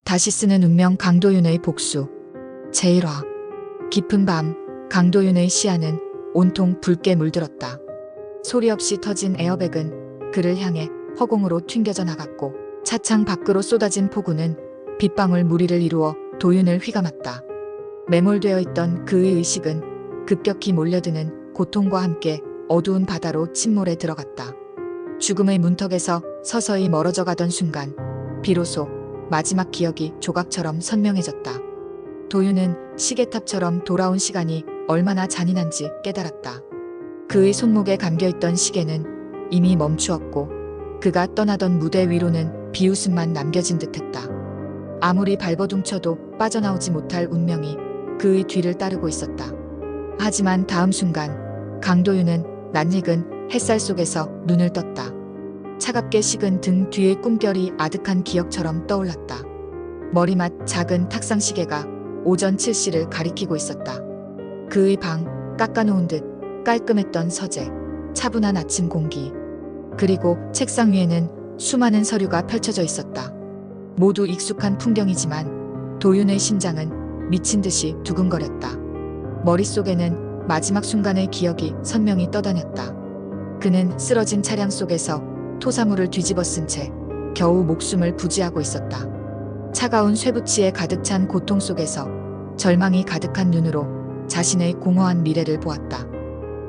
다시 쓰는 운명 강도윤의 복수. 제1화. 깊은 밤, 강도윤의 시야는 온통 붉게 물들었다. 소리 없이 터진 에어백은 그를 향해 허공으로 튕겨져 나갔고 차창 밖으로 쏟아진 폭우는 빗방울 무리를 이루어 도윤을 휘감았다. 매몰되어 있던 그의 의식은 급격히 몰려드는 고통과 함께 어두운 바다로 침몰해 들어갔다. 죽음의 문턱에서 서서히 멀어져 가던 순간 비로소 마지막 기억이 조각처럼 선명해졌다. 도윤은 시계탑처럼 돌아온 시간이 얼마나 잔인한지 깨달았다. 그의 손목에 감겨있던 시계는 이미 멈추었고 그가 떠나던 무대 위로는 비웃음만 남겨진 듯했다. 아무리 발버둥쳐도 빠져나오지 못할 운명이 그의 뒤를 따르고 있었다. 하지만 다음 순간 강도윤은 낯익은 햇살 속에서 눈을 떴다. 차갑게 식은 등 뒤의 꿈결이 아득한 기억처럼 떠올랐다. 머리맡 작은 탁상시계가 오전 7시를 가리키고 있었다. 그의 방, 깎아놓은 듯 깔끔했던 서재, 차분한 아침 공기, 그리고 책상 위에는 수많은 서류가 펼쳐져 있었다. 모두 익숙한 풍경이지만 도윤의 심장은 미친 듯이 두근거렸다. 머릿속에는 마지막 순간의 기억이 선명히 떠다녔다. 그는 쓰러진 차량 속에서 토사물을 뒤집어 쓴 채 겨우 목숨을 부지하고 있었다. 차가운 쇠붙이에 가득 찬 고통 속에서 절망이 가득한 눈으로 자신의 공허한 미래를 보았다.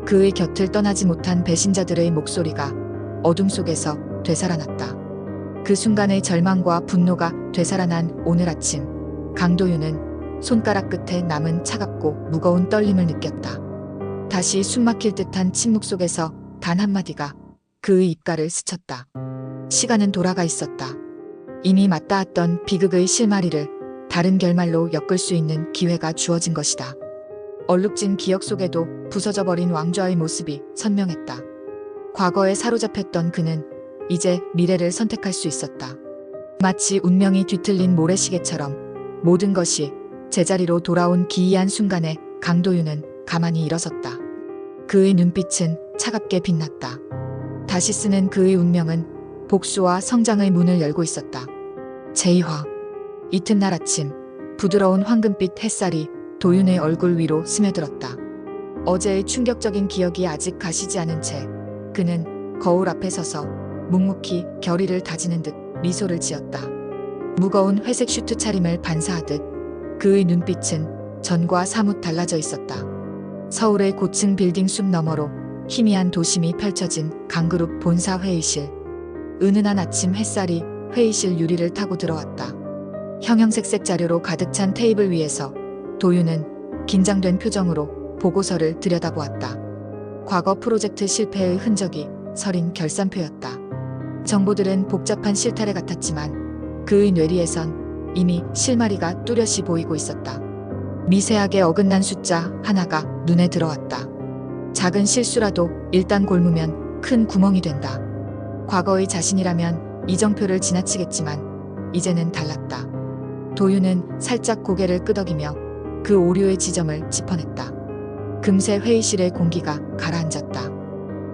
그의 곁을 떠나지 못한 배신자들의 목소리가 어둠 속에서 되살아났다. 그 순간의 절망과 분노가 되살아난 오늘 아침, 강도윤은 손가락 끝에 남은 차갑고 무거운 떨림을 느꼈다. 다시 숨막힐 듯한 침묵 속에서 단 한마디가 그의 입가를 스쳤다. 시간은 돌아가 있었다. 이미 맞닿았던 비극의 실마리를 다른 결말로 엮을 수 있는 기회가 주어진 것이다. 얼룩진 기억 속에도 부서져 버린 왕좌의 모습이 선명했다. 과거에 사로잡혔던 그는 이제 미래를 선택할 수 있었다. 마치 운명이 뒤틀린 모래시계처럼 모든 것이 제자리로 돌아온 기이한 순간에 강도윤은 가만히 일어섰다. 그의 눈빛은 차갑게 빛났다. 다시 쓰는 그의 운명은 복수와 성장의 문을 열고 있었다. 제2화. 이튿날 아침, 부드러운 황금빛 햇살이 도윤의 얼굴 위로 스며들었다. 어제의 충격적인 기억이 아직 가시지 않은 채 그는 거울 앞에 서서 묵묵히 결의를 다지는 듯 미소를 지었다. 무거운 회색 슈트 차림을 반사하듯 그의 눈빛은 전과 사뭇 달라져 있었다. 서울의 고층 빌딩 숲 너머로 희미한 도심이 펼쳐진 강그룹 본사 회의실. 은은한 아침 햇살이 회의실 유리를 타고 들어왔다. 형형색색 자료로 가득 찬 테이블 위에서 도윤은 긴장된 표정으로 보고서를 들여다보았다. 과거 프로젝트 실패의 흔적이 서린 결산표였다. 정보들은 복잡한 실타래 같았지만 그의 뇌리에선 이미 실마리가 뚜렷이 보이고 있었다. 미세하게 어긋난 숫자 하나가 눈에 들어왔다. 작은 실수라도 일단 골무면 큰 구멍이 된다. 과거의 자신이라면 이정표를 지나치겠지만 이제는 달랐다. 도윤은 살짝 고개를 끄덕이며 그 오류의 지점을 짚어냈다. 금세 회의실의 공기가 가라앉았다.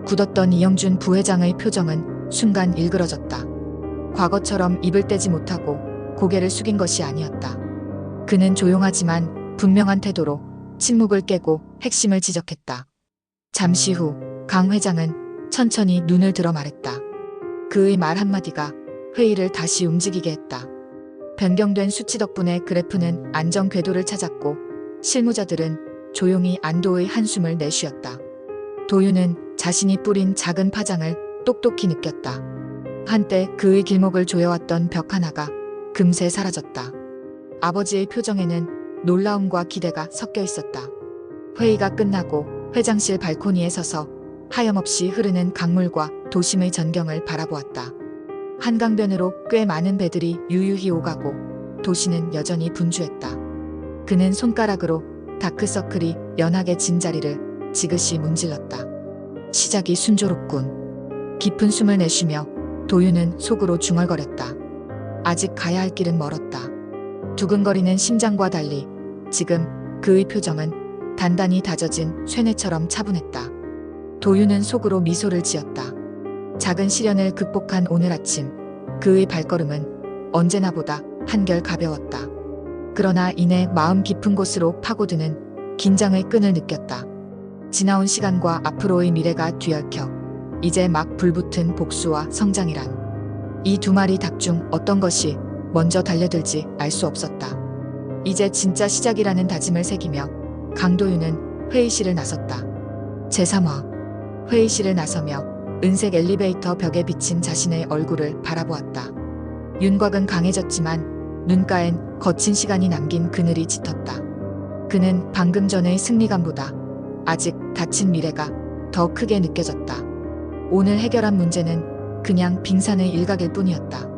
굳었던 이영준 부회장의 표정은 순간 일그러졌다. 과거처럼 입을 떼지 못하고 고개를 숙인 것이 아니었다. 그는 조용하지만 분명한 태도로 침묵을 깨고 핵심을 지적했다. 잠시 후 강 회장은 천천히 눈을 들어 말했다. 그의 말 한마디가 회의를 다시 움직이게 했다. 변경된 수치 덕분에 그래프는 안정 궤도를 찾았고 실무자들은 조용히 안도의 한숨을 내쉬었다. 도윤은 자신이 뿌린 작은 파장을 똑똑히 느꼈다. 한때 그의 길목을 조여왔던 벽 하나가 금세 사라졌다. 아버지의 표정에는 놀라움과 기대가 섞여 있었다. 회의가 끝나고 회장실 발코니에 서서 하염없이 흐르는 강물과 도심의 전경을 바라보았다. 한강변으로 꽤 많은 배들이 유유히 오가고 도시는 여전히 분주했다. 그는 손가락으로 다크서클이 연하게 진 자리를 지그시 문질렀다. 시작이 순조롭군. 깊은 숨을 내쉬며 도윤은 속으로 중얼거렸다. 아직 가야 할 길은 멀었다. 두근거리는 심장과 달리 지금 그의 표정은 단단히 다져진 쇠뇌처럼 차분했다. 도윤은 속으로 미소를 지었다. 작은 시련을 극복한 오늘 아침, 그의 발걸음은 언제나보다 한결 가벼웠다. 그러나 이내 마음 깊은 곳으로 파고드는 긴장의 끈을 느꼈다. 지나온 시간과 앞으로의 미래가 뒤얽혀 이제 막 불붙은 복수와 성장이란, 이 두 마리 닭 중 어떤 것이 먼저 달려들지 알 수 없었다. 이제 진짜 시작이라는 다짐을 새기며 강도윤은 회의실을 나섰다. 제3화. 회의실을 나서며 은색 엘리베이터 벽에 비친 자신의 얼굴을 바라보았다. 윤곽은 강해졌지만 눈가엔 거친 시간이 남긴 그늘이 짙었다. 그는 방금 전의 승리감보다 아직 닫힌 미래가 더 크게 느껴졌다. 오늘 해결한 문제는 그냥 빙산의 일각일 뿐이었다.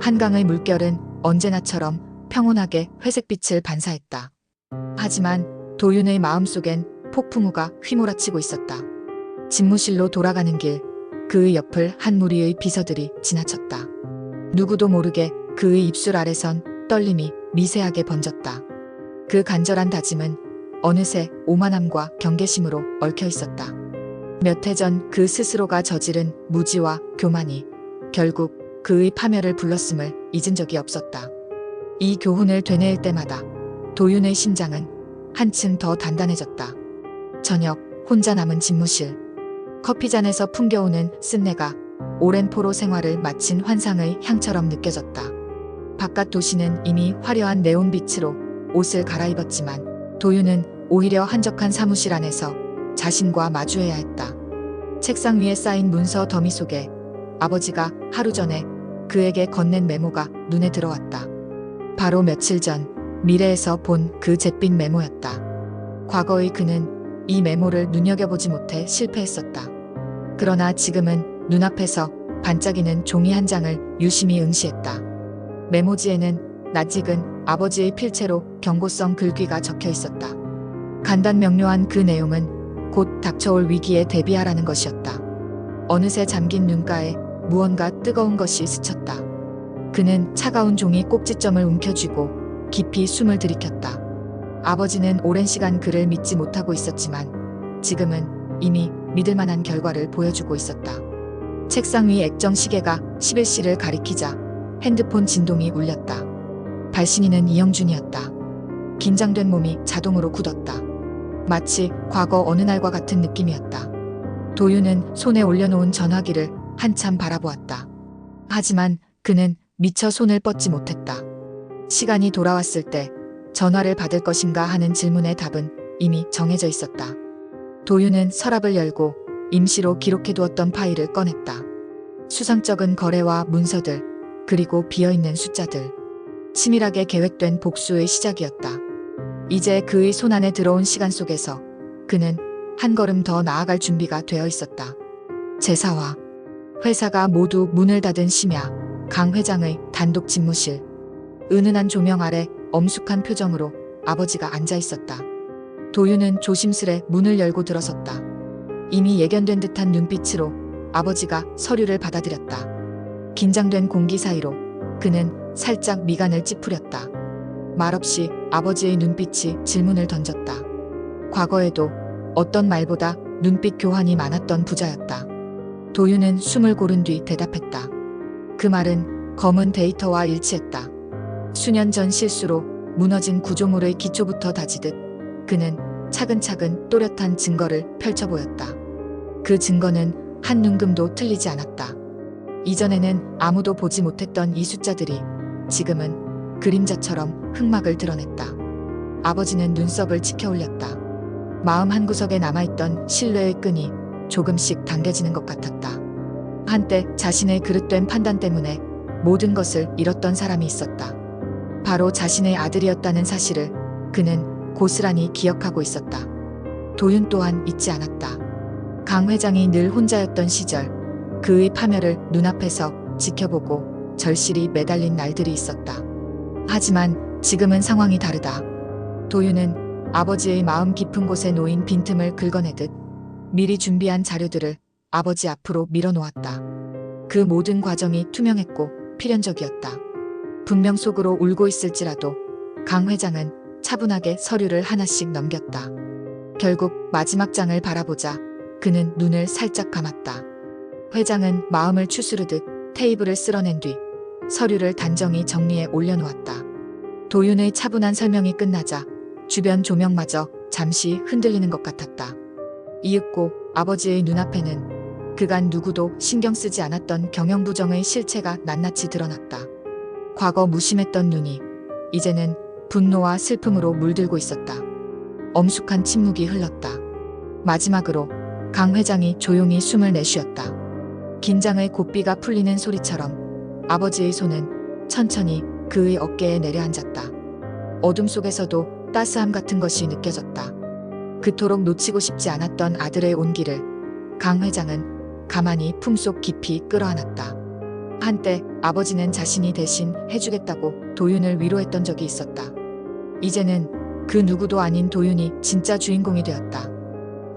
한강의 물결은 언제나처럼 평온하게 회색빛을 반사했다. 하지만 도윤의 마음속엔 폭풍우가 휘몰아치고 있었다. 집무실로 돌아가는 길, 그의 옆을 한 무리의 비서들이 지나쳤다. 누구도 모르게 그의 입술 아래선 떨림이 미세하게 번졌다. 그 간절한 다짐은 어느새 오만함과 경계심으로 얽혀 있었다. 몇 해 전 그 스스로가 저지른 무지와 교만이 결국 그의 파멸을 불렀음을 잊은 적이 없었다. 이 교훈을 되뇌일 때마다 도윤의 심장은 한층 더 단단해졌다. 저녁, 혼자 남은 집무실. 커피잔에서 풍겨오는 쓴내가 오랜 포로 생활을 마친 환상의 향처럼 느껴졌다. 바깥 도시는 이미 화려한 네온빛으로 옷을 갈아입었지만 도윤은 오히려 한적한 사무실 안에서 자신과 마주해야 했다. 책상 위에 쌓인 문서 더미 속에 아버지가 하루 전에 그에게 건넨 메모가 눈에 들어왔다. 바로 며칠 전 미래에서 본 그 잿빛 메모였다. 과거의 그는 이 메모를 눈여겨보지 못해 실패했었다. 그러나 지금은 눈앞에서 반짝이는 종이 한 장을 유심히 응시했다. 메모지에는 낯익은 아버지의 필체로 경고성 글귀가 적혀 있었다. 간단 명료한 그 내용은 곧 닥쳐올 위기에 대비하라는 것이었다. 어느새 잠긴 눈가에 무언가 뜨거운 것이 스쳤다. 그는 차가운 종이 꼭지점을 움켜쥐고 깊이 숨을 들이켰다. 아버지는 오랜 시간 그를 믿지 못하고 있었지만 지금은 이미 믿을 만한 결과를 보여주고 있었다. 책상 위 액정 시계가 11시를 가리키자 핸드폰 진동이 울렸다. 발신인은 이영준이었다. 긴장된 몸이 자동으로 굳었다. 마치 과거 어느 날과 같은 느낌이었다. 도윤은 손에 올려놓은 전화기를 한참 바라보았다. 하지만 그는 미처 손을 뻗지 못했다. 시간이 돌아왔을 때 전화를 받을 것인가 하는 질문의 답은 이미 정해져 있었다. 도윤은 서랍을 열고 임시로 기록해두었던 파일을 꺼냈다. 수상쩍은 거래와 문서들, 그리고 비어있는 숫자들. 치밀하게 계획된 복수의 시작이었다. 이제 그의 손안에 들어온 시간 속에서 그는 한 걸음 더 나아갈 준비가 되어 있었다. 제4화. 회사가 모두 문을 닫은 심야, 강 회장의 단독 집무실. 은은한 조명 아래 엄숙한 표정으로 아버지가 앉아 있었다. 도윤은 조심스레 문을 열고 들어섰다. 이미 예견된 듯한 눈빛으로 아버지가 서류를 받아들였다. 긴장된 공기 사이로 그는 살짝 미간을 찌푸렸다. 말없이 아버지의 눈빛이 질문을 던졌다. 과거에도 어떤 말보다 눈빛 교환이 많았던 부자였다. 도윤은 숨을 고른 뒤 대답했다. 그 말은 검은 데이터와 일치했다. 수년 전 실수로 무너진 구조물의 기초부터 다지듯 그는 차근차근 또렷한 증거를 펼쳐 보였다. 그 증거는 한 눈금도 틀리지 않았다. 이전에는 아무도 보지 못했던 이 숫자들이 지금은 그림자처럼 흑막을 드러냈다. 아버지는 눈썹을 치켜 올렸다. 마음 한구석에 남아있던 신뢰의 끈이 조금씩 당겨지는 것 같았다. 한때 자신의 그릇된 판단 때문에 모든 것을 잃었던 사람이 있었다. 바로 자신의 아들이었다는 사실을 그는 고스란히 기억하고 있었다. 도윤 또한 잊지 않았다. 강 회장이 늘 혼자였던 시절, 그의 파멸을 눈앞에서 지켜보고 절실히 매달린 날들이 있었다. 하지만 지금은 상황이 다르다. 도윤은 아버지의 마음 깊은 곳에 놓인 빈틈을 긁어내듯 미리 준비한 자료들을 아버지 앞으로 밀어놓았다. 그 모든 과정이 투명했고 필연적이었다. 분명 속으로 울고 있을지라도 강 회장은 차분하게 서류를 하나씩 넘겼다. 결국 마지막 장을 바라보자 그는 눈을 살짝 감았다. 회장은 마음을 추스르듯 테이블을 쓸어낸 뒤 서류를 단정히 정리해 올려놓았다. 도윤의 차분한 설명이 끝나자 주변 조명마저 잠시 흔들리는 것 같았다. 이윽고 아버지의 눈앞에는 그간 누구도 신경 쓰지 않았던 경영부정의 실체가 낱낱이 드러났다. 과거 무심했던 눈이 이제는 분노와 슬픔으로 물들고 있었다. 엄숙한 침묵이 흘렀다. 마지막으로 강 회장이 조용히 숨을 내쉬었다. 긴장의 고삐가 풀리는 소리처럼 아버지의 손은 천천히 그의 어깨에 내려앉았다. 어둠 속에서도 따스함 같은 것이 느껴졌다. 그토록 놓치고 싶지 않았던 아들의 온기를 강 회장은 가만히 품속 깊이 끌어안았다. 한때 아버지는 자신이 대신 해주겠다고 도윤을 위로했던 적이 있었다. 이제는 그 누구도 아닌 도윤이 진짜 주인공이 되었다.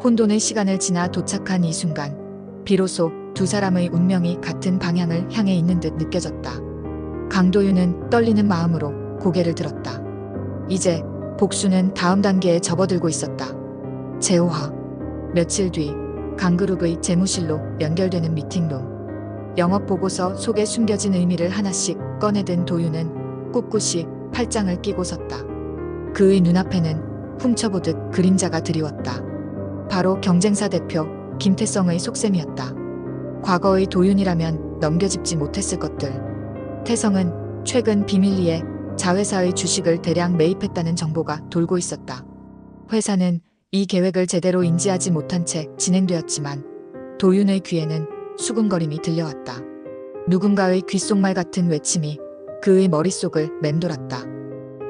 혼돈의 시간을 지나 도착한 이 순간, 비로소 두 사람의 운명이 같은 방향을 향해 있는 듯 느껴졌다. 강도윤은 떨리는 마음으로 고개를 들었다. 이제 복수는 다음 단계에 접어들고 있었다. 재호화. 며칠 뒤 강그룹의 재무실로 연결되는 미팅룸. 영업보고서 속에 숨겨진 의미를 하나씩 꺼내든 도윤은 꿋꿋이 팔짱을 끼고 섰다. 그의 눈앞에는 훔쳐보듯 그림자가 드리웠다. 바로 경쟁사 대표 김태성의 속셈이었다. 과거의 도윤이라면 넘겨짚지 못했을 것들. 태성은 최근 비밀리에 자회사의 주식을 대량 매입했다는 정보가 돌고 있었다. 회사는 이 계획을 제대로 인지하지 못한 채 진행되었지만 도윤의 귀에는 수군거림이 들려왔다. 누군가의 귓속말 같은 외침이 그의 머릿속을 맴돌았다.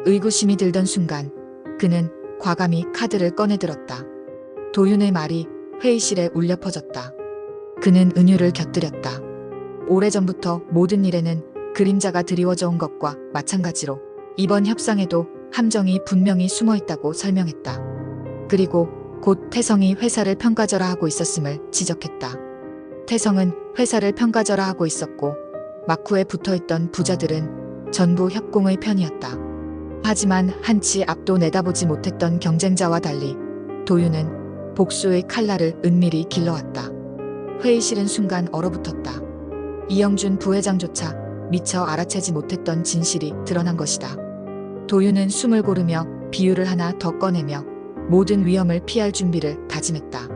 의구심이 들던 순간 그는 과감히 카드를 꺼내들었다. 도윤의 말이 회의실에 울려 퍼졌다. 그는 은유를 곁들였다. 오래전부터 모든 일에는 그림자가 드리워져 온 것과 마찬가지로 이번 협상에도 함정이 분명히 숨어 있다고 설명했다. 그리고 곧 태성이 회사를 평가절하 하고 있었음을 지적했다. 태성은 회사를 평가절하 하고 있었고 마쿠에 붙어있던 부자들은 전부 협공의 편이었다. 하지만 한치 앞도 내다보지 못했던 경쟁자와 달리 도윤은 복수의 칼날을 은밀히 길러왔다. 회의실은 순간 얼어붙었다. 이영준 부회장조차 미처 알아채지 못했던 진실이 드러난 것이다. 도윤은 숨을 고르며 비유를 하나 더 꺼내며 모든 위험을 피할 준비를 다짐했다.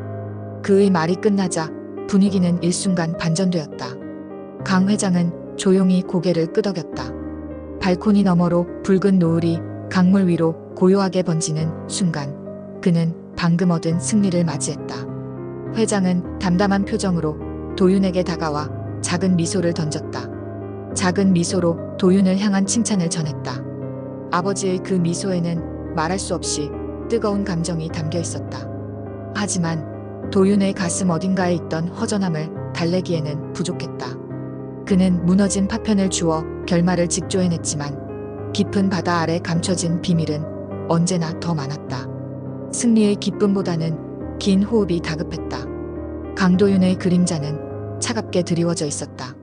그의 말이 끝나자 분위기는 일순간 반전되었다. 강 회장은 조용히 고개를 끄덕였다. 발코니 너머로 붉은 노을이 강물 위로 고요하게 번지는 순간 그는 방금 얻은 승리를 맞이했다. 회장은 담담한 표정으로 도윤에게 다가와 작은 미소를 던졌다. 작은 미소로 도윤을 향한 칭찬을 전했다. 아버지의 그 미소에는 말할 수 없이 뜨거운 감정이 담겨 있었다. 하지만 도윤의 가슴 어딘가에 있던 허전함을 달래기에는 부족했다. 그는 무너진 파편을 주워 결말을 직조해냈지만 깊은 바다 아래 감춰진 비밀은 언제나 더 많았다. 승리의 기쁨보다는 긴 호흡이 다급했다. 강도윤의 그림자는 차갑게 드리워져 있었다.